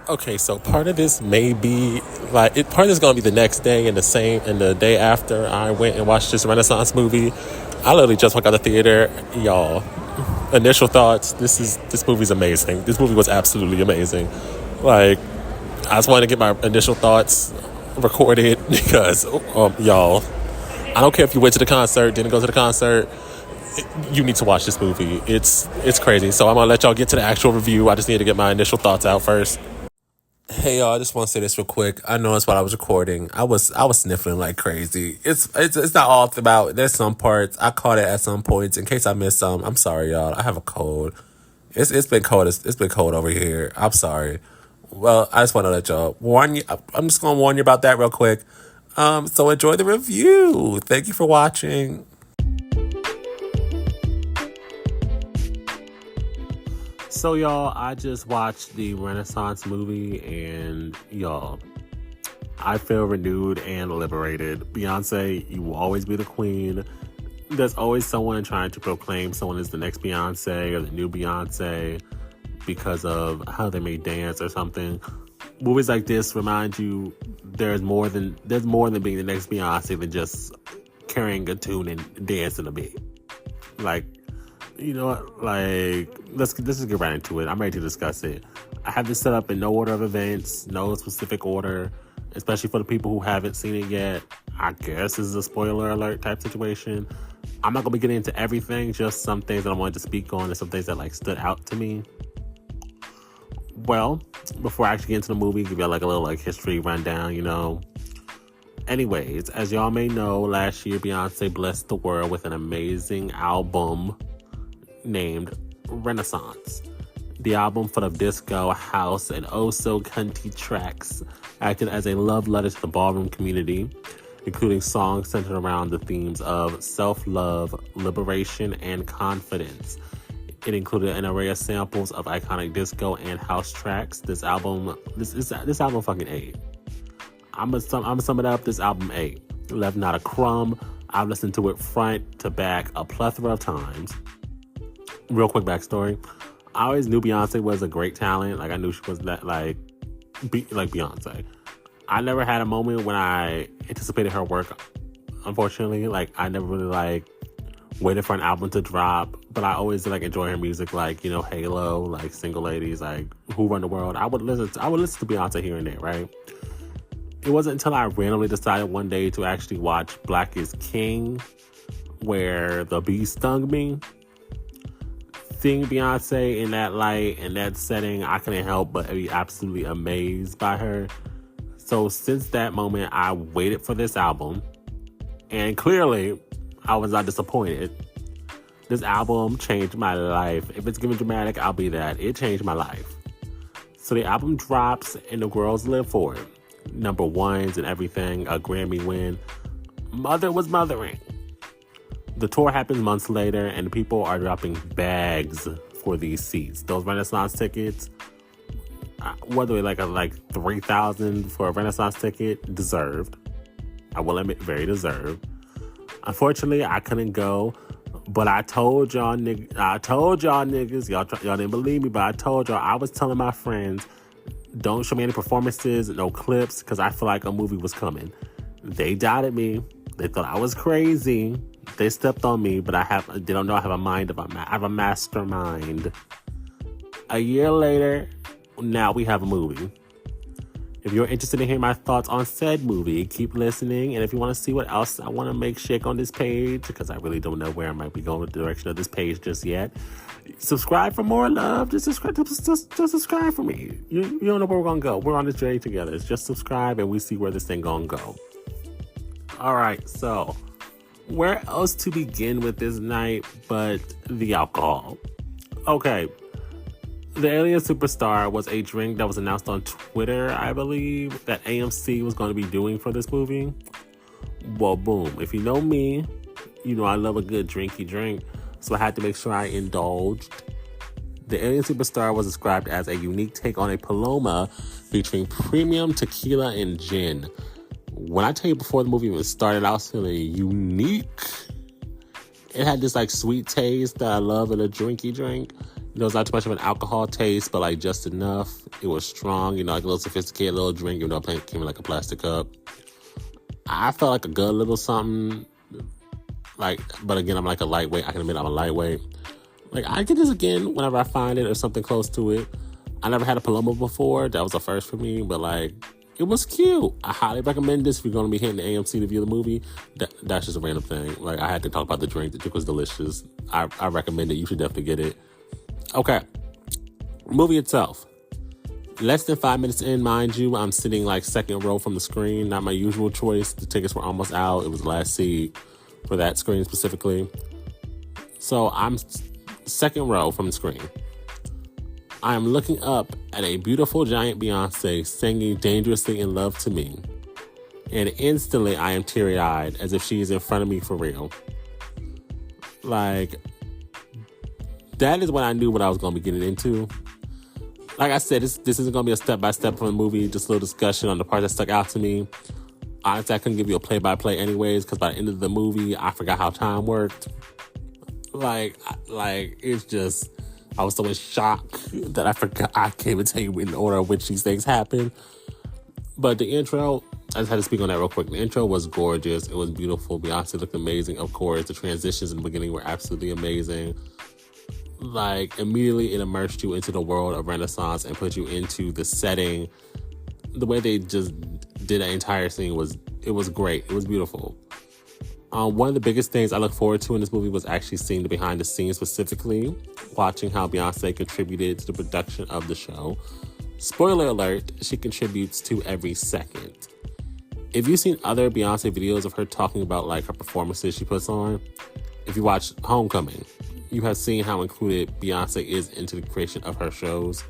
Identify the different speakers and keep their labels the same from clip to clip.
Speaker 1: Okay, so part of this may be part of this is gonna be the next day and the day after I went and watched this Renaissance movie. I literally just walked out of the theater, y'all. Initial thoughts: this movie's amazing. This movie was absolutely amazing. Like, I just wanted to get my initial thoughts recorded because, y'all, I don't care if you went to the concert, didn't go to the concert. You need to watch this movie. It's crazy. So I'm gonna let y'all get to the actual review. I just need to get my initial thoughts out first. Hey y'all, I just want to say this real quick. I noticed while I was recording, I was sniffling like crazy. It's not all about. There's some parts I caught it at some points. In case I missed some, I'm sorry y'all. I have a cold. It's been cold. It's been cold over here. I'm sorry. Well, I just want to let y'all warn you. I'm just gonna warn you about that real quick. So enjoy the review. Thank you for watching. So y'all, I just watched the Renaissance movie, and y'all, I feel renewed and liberated. Beyonce, you will always be the queen. There's always someone trying to proclaim someone is the next Beyonce or the new Beyonce because of how they may dance or something. Movies like this remind you there's more than being the next Beyonce than just carrying a tune and dancing a bit. Like, you know what? Like, let's just get right into it. I'm ready to discuss it. I have this set up in no order of events, no specific order, especially for the people who haven't seen it yet. I guess this is a spoiler alert type situation. I'm not gonna be getting into everything, just some things that I wanted to speak on and some things that like stood out to me. Well, before I actually get into the movie, give y'all like a little like history rundown, you know. Anyways, as y'all may know, last year Beyonce blessed the world with an amazing album named Renaissance. The album, full of disco, house, and oh-so-cunty tracks, acted as a love letter to the ballroom community, including songs centered around the themes of self-love, liberation, and confidence. It included an array of samples of iconic disco and house tracks. This album fucking ate. I'm gonna sum it up. This album ate. Left not a crumb. I've listened to it front to back a plethora of times. Real quick backstory. I always knew Beyonce was a great talent. Like, I knew she was that, like Beyonce. I never had a moment when I anticipated her work, unfortunately. Like, I never really, like, waited for an album to drop. But I always, like, enjoy her music, like, you know, Halo, like, Single Ladies, like, Who Run the World. I would listen to Beyonce here and there, right? It wasn't until I randomly decided one day to actually watch Black is King, where the bee stung me. Seeing Beyonce in that light, in that setting, I couldn't help but be absolutely amazed by her. So since that moment, I waited for this album. And clearly, I was not disappointed. This album changed my life. If it's giving dramatic, I'll be that. It changed my life. So the album drops, and the girls live for it. Number ones and everything, a Grammy win. Mother was mothering. The tour happens months later, and people are dropping bags for these seats. Those Renaissance tickets, whether they like $3,000 for a Renaissance ticket, deserved. I will admit, very deserved. Unfortunately, I couldn't go, but I told y'all niggas, y'all didn't believe me, but I told y'all, I was telling my friends, don't show me any performances, no clips, because I feel like a movie was coming. They doubted me. They thought I was crazy. They stepped on me, but they don't know I have a mastermind. A year later, now we have a movie. If you're interested in hearing my thoughts on said movie, keep listening. And if you want to see what else I want to make shake on this page, because I really don't know where I might be going with the direction of this page just yet, subscribe for more love. Just subscribe for me. You don't know where we're going to go. We're on this journey together. Just subscribe and we see where this thing going to go. All right, so where else to begin with this night but the alcohol? Okay. The Alien Superstar was a drink that was announced on Twitter, I believe, that AMC was going to be doing for this movie. Well, boom. If you know me, you know I love a good drinky drink, so I had to make sure I indulged. The Alien Superstar was described as a unique take on a Paloma featuring premium tequila and gin. When I tell you before the movie even started, I was feeling unique. It had this like sweet taste that I love in a drinky drink. There was not too much of an alcohol taste, but like just enough. It was strong, like a little sophisticated little drink, even though it came in like a plastic cup. I felt like a good little something. But again, I'm like a lightweight. I can admit I'm a lightweight. Like, I get this again whenever I find it or something close to it. I never had a Paloma before. That was a first for me, but like, it was cute. I highly recommend this if you're going to be hitting the AMC to view the movie. That's just a random thing. Like, I had to talk about the drink. The drink was delicious. I recommend it. You should definitely get it. Okay. Movie itself. Less than 5 minutes in, mind you, I'm sitting like second row from the screen. Not my usual choice. The tickets were almost out. It was the last seat for that screen specifically. So I'm second row from the screen. I am looking up at a beautiful giant Beyoncé singing Dangerously in Love to Me. And instantly I am teary-eyed as if she is in front of me for real. Like, that is when I knew what I was going to be getting into. Like I said, this isn't going to be a step-by-step from the movie, just a little discussion on the part that stuck out to me. Honestly, I couldn't give you a play-by-play anyways, because by the end of the movie, I forgot how time worked. Like, it's just, I was so in shock that I forgot. I can't even tell you in order of which these things happen. But the intro, I just had to speak on that real quick. The intro was gorgeous. It was beautiful. Beyoncé looked amazing, of course. The transitions in the beginning were absolutely amazing. Like, immediately it immersed you into the world of Renaissance and put you into the setting. The way they just did that entire scene was great. It was beautiful. One of the biggest things I look forward to in this movie was actually seeing the behind the scenes, specifically watching how Beyoncé contributed to the production of the show. Spoiler alert, she contributes to every second. If you've seen other Beyoncé videos of her talking about like her performances she puts on, if you watch Homecoming, you have seen how included Beyoncé is into the creation of her shows.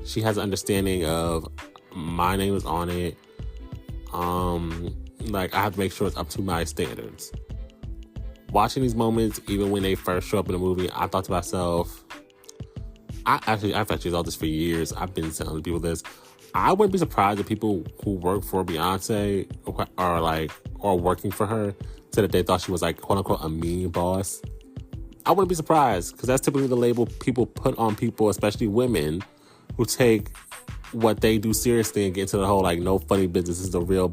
Speaker 1: She has an understanding of my name is on it. Like, I have to make sure it's up to my standards. Watching these moments, even when they first show up in the movie, I thought to myself, I've actually all this for years. I've been telling people this. I wouldn't be surprised if people who work for Beyoncé or working for her said that they thought she was like, quote unquote, a mean boss. I wouldn't be surprised, because that's typically the label people put on people, especially women, who take what they do seriously and get into the whole like, no funny business, this is the real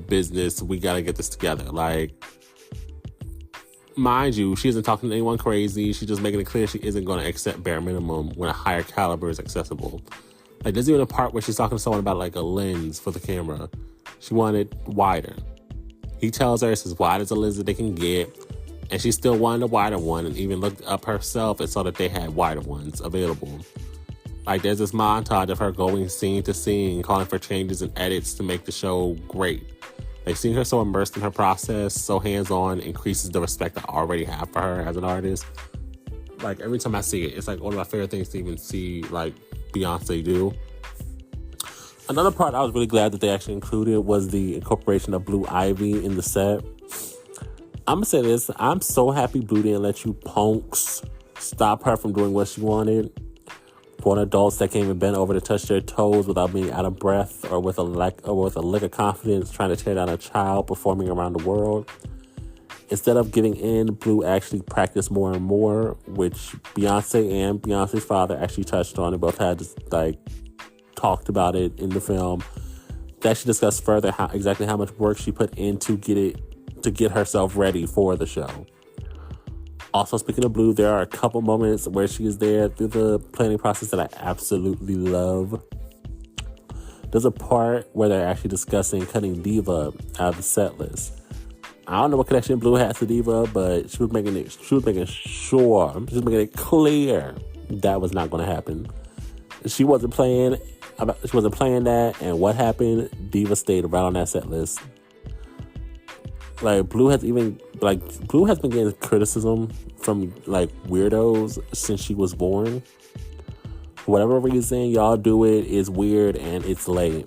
Speaker 1: business, we gotta get this together. Like, mind you, she isn't talking to anyone crazy. She's just making it clear she isn't going to accept bare minimum when a higher caliber is accessible. Like, there's even a part where she's talking to someone about like a lens for the camera. She wanted wider. He tells her it's as wide as a lens that they can get, and she still wanted a wider one, and even looked up herself and saw that they had wider ones available. Like, there's this montage of her going scene to scene, calling for changes and edits to make the show great. Like, seeing her so immersed in her process, so hands-on, increases the respect I already have for her as an artist. Like, every time I see it, it's like one of my favorite things to even see, like, Beyoncé do. Another part I was really glad that they actually included was the incorporation of Blue Ivy in the set. I'm gonna say this, I'm so happy Blue didn't let you punks stop her from doing what she wanted. For adults that can't even bend over to touch their toes without being out of breath or with a lick of confidence trying to tear down a child performing around the world. Instead of giving in, Blue actually practiced more and more, which Beyoncé and Beyoncé's father actually touched on. They both had talked about it in the film. They actually discussed further exactly how much work she put in to get herself ready for the show. Also, speaking of Blue, there are a couple moments where she is there through the planning process that I absolutely love. There's a part where they're actually discussing cutting Diva out of the set list. I don't know what connection Blue has to Diva, but she was making it clear that was not going to happen. She wasn't playing that, and what happened? Diva stayed right on that set list. Like, Blue has been getting criticism from like weirdos since she was born. For whatever reason, y'all do it is weird and it's lame.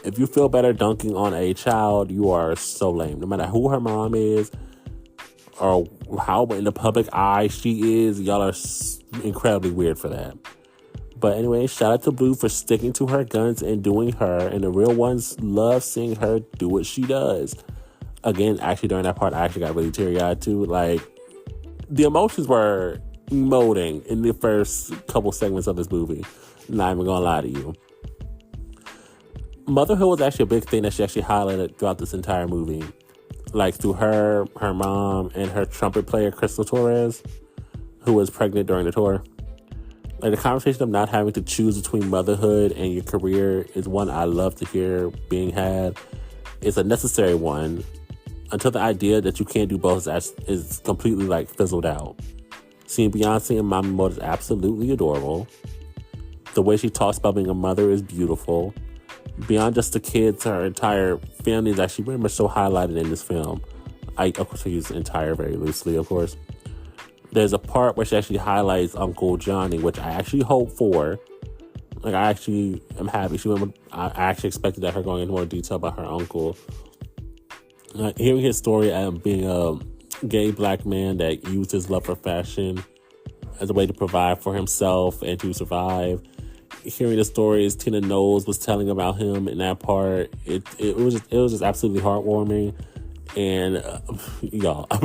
Speaker 1: If you feel better dunking on a child, you are so lame. No matter who her mom is or how in the public eye she is, y'all are incredibly weird for that. But anyway, shout out to Blue for sticking to her guns and doing her, and the real ones love seeing her do what she does. Again, actually, during that part, I actually got really teary-eyed, too. Like, the emotions were emoting in the first couple segments of this movie. Not even gonna lie to you. Motherhood was actually a big thing that she actually highlighted throughout this entire movie. Like through her mom, and her trumpet player, Crystal Torres, who was pregnant during the tour. Like the conversation of not having to choose between motherhood and your career is one I love to hear being had. It's a necessary one until the idea that you can't do both is completely like fizzled out. Seeing Beyoncé in Mommy Mode is absolutely adorable. The way she talks about being a mother is beautiful. Beyond just the kids, her entire family is actually very much so highlighted in this film. Of course, I use entire very loosely, of course. There's a part where she actually highlights Uncle Johnny, which I actually hope for. Like, I actually am happy. I actually expected that her going into more detail about her uncle. Hearing his story of being a gay black man that used his love for fashion as a way to provide for himself and to survive. Hearing the stories Tina Knowles was telling about him in that part, it was just absolutely heartwarming. And y'all, I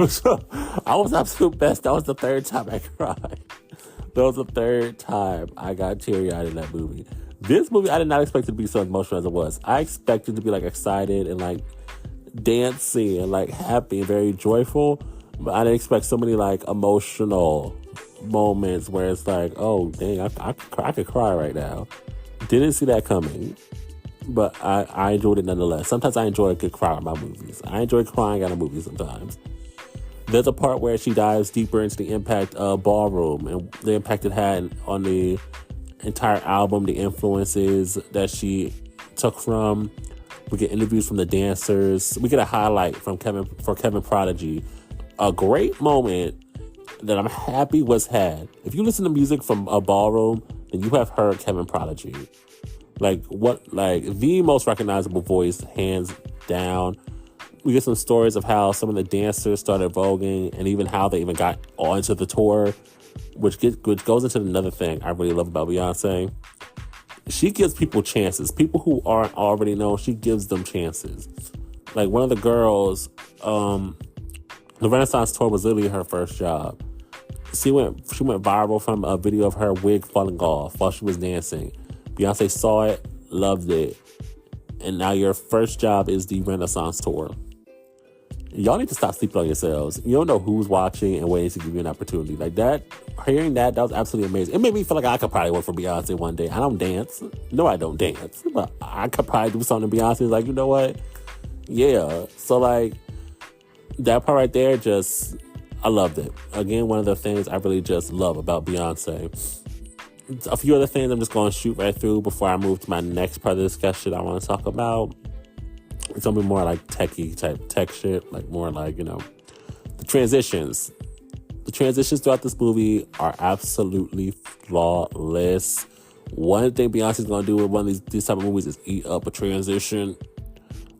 Speaker 1: was absolute best. That was the third time I cried. That was the third time I got teary-eyed in that movie. This movie, I did not expect it to be so emotional as it was. I expected to be like excited and like dancing and like happy and very joyful, but I didn't expect so many like emotional moments where it's like, oh dang, I could cry right now. Didn't see that coming, but I enjoyed it nonetheless. Sometimes I enjoy a good cry about movies. I enjoy crying at a movie sometimes. There's a part where she dives deeper into the impact of Ballroom and the impact it had on the entire album, the influences that she took from. We get interviews from the dancers. We get a highlight from Kevin Prodigy. A great moment that I'm happy was had. If you listen to music from a Ballroom, then you have heard Kevin Prodigy. Like the most recognizable voice, hands down. We get some stories of how some of the dancers started voguing and even how they even got onto the tour, which goes into another thing I really love about Beyoncé. She gives people chances. People who aren't already known, she gives them chances. Like one of the girls, the Renaissance tour was literally her first job. She went viral from a video of her wig falling off while she was dancing. Beyoncé saw it, loved it, and now your first job is the Renaissance tour. Y'all need to stop sleeping on yourselves. You don't know who's watching and waiting to give you an opportunity. Like that, hearing that was absolutely amazing. It made me feel like I could probably work for Beyoncé one day. I don't dance. No, I don't dance. But I could probably do something. Beyoncé's like, you know what? Yeah. So like, that part right there, I loved it. Again, one of the things I really just love about Beyoncé. A few other things I'm just going to shoot right through before I move to my next part of the discussion I want to talk about. It's going to be more like techie type tech shit, like more like, the transitions. The transitions throughout this movie are absolutely flawless. One thing Beyonce's going to do with one of these type of movies is eat up a transition.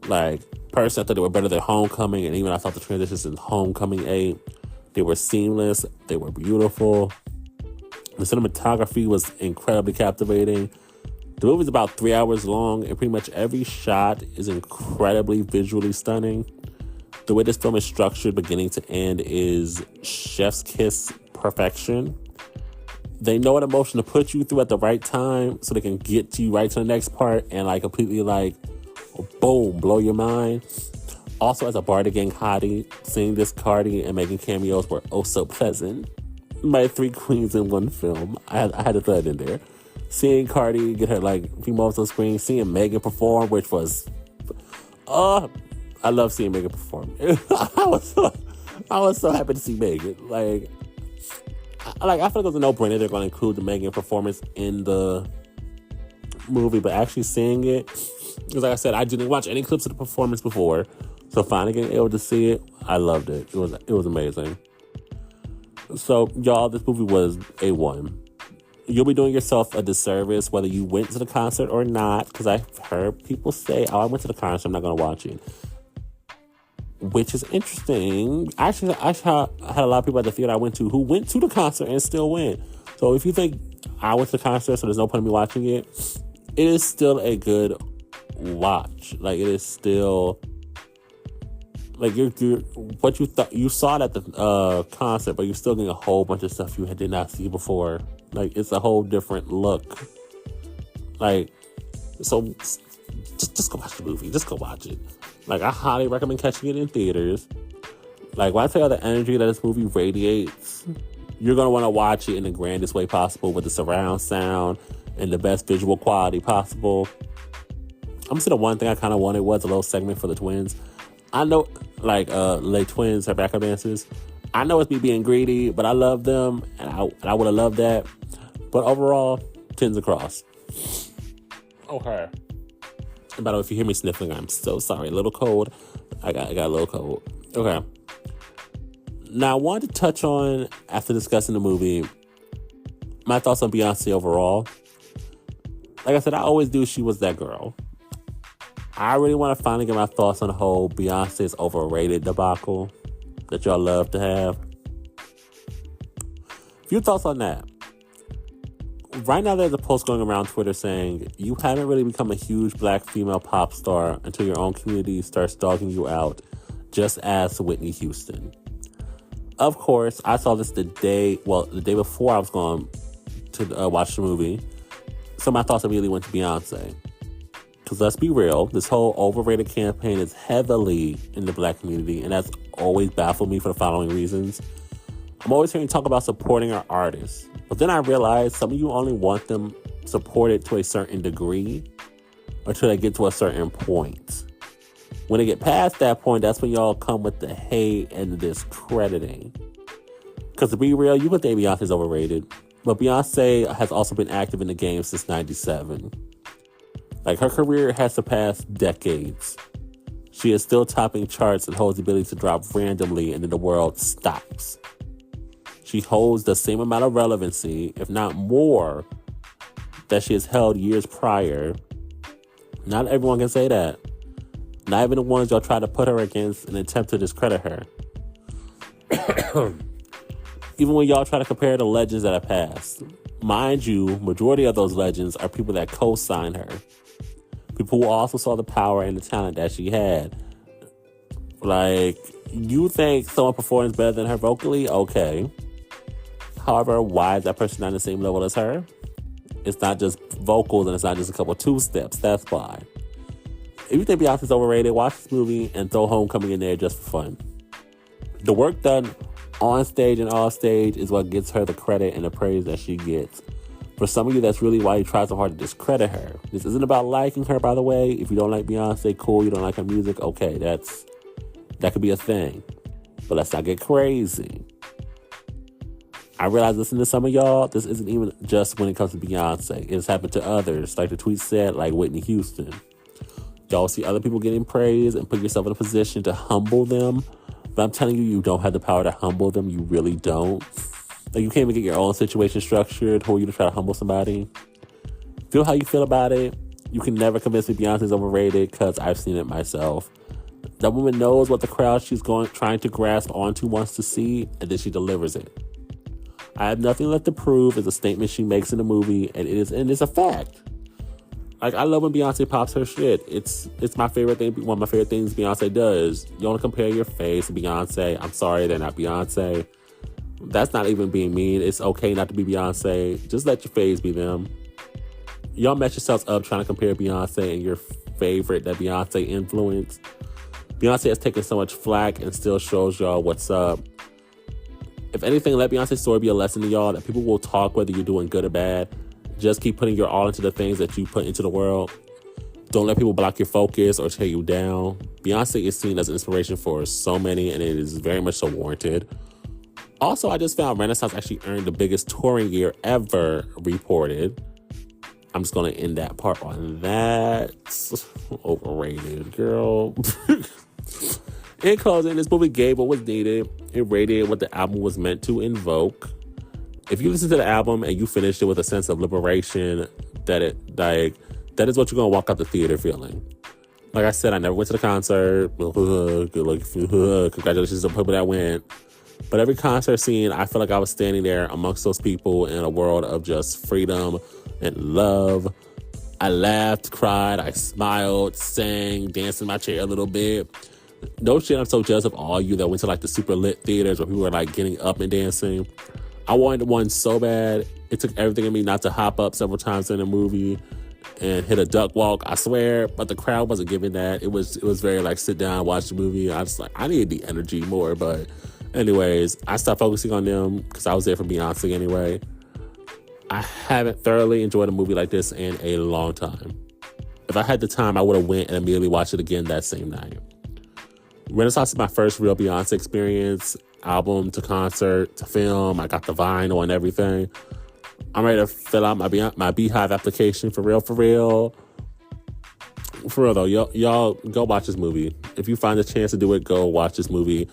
Speaker 1: Like, personally, I thought they were better than Homecoming, and even I thought the transitions in Homecoming 8, they were seamless, they were beautiful. The cinematography was incredibly captivating. The movie's about 3 hours long, and pretty much every shot is incredibly visually stunning. The way this film is structured, beginning to end, is chef's kiss perfection. They know what emotion to put you through at the right time so they can get you right to the next part and like completely like, boom, blow your mind. Also, as a Barty Gang hottie, seeing this Cardi and making cameos were oh so pleasant. My three queens in one film. I had to throw it in there. Seeing Cardi get her like few moments on screen, seeing Megan perform, which was, I love seeing Megan perform. I was so happy to see Megan. I feel like it was a no-brainer. They're going to include the Megan performance in the movie, but actually seeing it, because like I said, I didn't watch any clips of the performance before, so finally getting able to see it, I loved it. It was amazing. So, y'all, this movie was A1. You'll be doing yourself a disservice whether you went to the concert or not, because I've heard people say, I went to the concert, I'm not going to watch it. Which is interesting. Actually, I had a lot of people at the theater I went to who went to the concert and still went. So if you think I went to the concert, so there's no point in me watching it, it is still a good watch. Like, it is still Like you're what you thought you saw it at the concert, but you're still getting a whole bunch of stuff you did not see before. Like it's a whole different look. Like so, just go watch the movie. Just go watch it. Like I highly recommend catching it in theaters. Like when I tell you the energy that this movie radiates, you're gonna want to watch it in the grandest way possible with the surround sound and the best visual quality possible. I'm gonna say the one thing I kind of wanted was a little segment for the twins. I know, like, Les Twins, her backup dancers. I know it's me being greedy, but I love them, and I would have loved that. But overall, tens across. Okay. And by the way, if you hear me sniffling, I'm so sorry. A little cold. I got a little cold. Okay. Now, I wanted to touch on, after discussing the movie, my thoughts on Beyoncé overall. Like I said, I always do. She was that girl. I really want to finally get my thoughts on the whole Beyonce's overrated debacle that y'all love to have. Few thoughts on that. Right now, there's a post going around Twitter saying, you haven't really become a huge black female pop star until your own community starts dogging you out, just as Whitney Houston. Of course, I saw this the day before I was going to watch the movie. So my thoughts immediately went to Beyoncé. Because let's be real, this whole overrated campaign is heavily in the black community, and that's always baffled me for the following reasons. I'm always hearing talk about supporting our artists, but then I realize some of you only want them supported to a certain degree until they get to a certain point. When they get past that point, that's when y'all come with the hate and the discrediting. Because to be real, you could think Beyonce's overrated, but Beyonce has also been active in the game since 97. Like, her career has surpassed decades. She is still topping charts and holds the ability to drop randomly and then the world stops. She holds the same amount of relevancy, if not more, that she has held years prior. Not everyone can say that. Not even the ones y'all try to put her against and attempt to discredit her. Even when y'all try to compare the legends that have passed. Mind you, majority of those legends are people that co-sign her. People who also saw the power and the talent that she had. Like, you think someone performs better than her vocally? Okay. However, why is that person not on the same level as her? It's not just vocals and it's not just a couple two-steps. That's why. If you think Beyonce's overrated, watch this movie and throw Homecoming in there just for fun. The work done on stage and off stage is what gets her the credit and the praise that she gets. For some of you, that's really why you try so hard to discredit her. This isn't about liking her, by the way. If you don't like Beyonce, cool. You don't like her music, okay, that could be a thing. But let's not get crazy. I realize, listening to some of y'all, this isn't even just when it comes to Beyonce. It's happened to others, like the tweet said, like Whitney Houston. Y'all see other people getting praise and put yourself in a position to humble them. But I'm telling you, you don't have the power to humble them. You really don't. Like, you can't even get your own situation structured for you to try to humble somebody. Feel how you feel about it. You can never convince me Beyonce's overrated because I've seen it myself. That woman knows what the crowd she's trying to grasp onto wants to see, and then she delivers it. I have nothing left to prove is a statement she makes in the movie, and it's a fact. Like, I love when Beyonce pops her shit. It's my favorite thing. One of my favorite things Beyonce does. You want to compare your face to Beyonce. I'm sorry, they're not Beyonce. That's not even being mean. It's okay not to be Beyonce. Just let your face be them. Y'all mess yourselves up trying to compare Beyonce and your favorite that Beyonce influenced. Beyonce has taken so much flack and still shows y'all what's up. If anything, let Beyonce's story be a lesson to y'all that people will talk whether you're doing good or bad. Just keep putting your all into the things that you put into the world. Don't let people block your focus or tear you down. Beyonce is seen as an inspiration for so many, and it is very much so warranted. Also, I just found Renaissance actually earned the biggest touring year ever reported. I'm just going to end that part on that. Overrated, girl. In closing, this movie gave what was needed. It radiated what the album was meant to invoke. If you listen to the album and you finished it with a sense of liberation, that is what you're going to walk out the theater feeling. Like I said, I never went to the concert. Congratulations to the people that went. But every concert scene, I feel like I was standing there amongst those people in a world of just freedom and love. I laughed, cried, I smiled, sang, danced in my chair a little bit. No shit, I'm so jealous of all you that went to like the super lit theaters where people were like getting up and dancing. I wanted one so bad. It took everything in me not to hop up several times in the movie and hit a duck walk, I swear. But the crowd wasn't giving that. It was very like sit down, watch the movie. I was like, I needed the energy more. But anyways, I stopped focusing on them because I was there for Beyonce anyway. I haven't thoroughly enjoyed a movie like this in a long time. If I had the time, I would have went and immediately watched it again that same night. Renaissance is my first real Beyonce experience, album to concert to film. I got the vinyl and everything. I'm ready to fill out my Beehive application for real, for real. For real though, y'all go watch this movie. If you find a chance to do it, go watch this movie.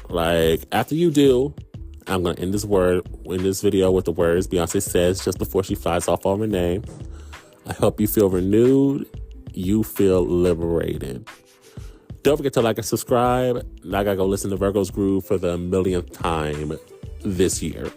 Speaker 1: Like, after you do, I'm going to end this video with the words Beyonce says just before she flies off on Renee. I hope you feel renewed. You feel liberated. Don't forget to like and subscribe. Now I gotta go listen to Virgo's Groove for the millionth time this year.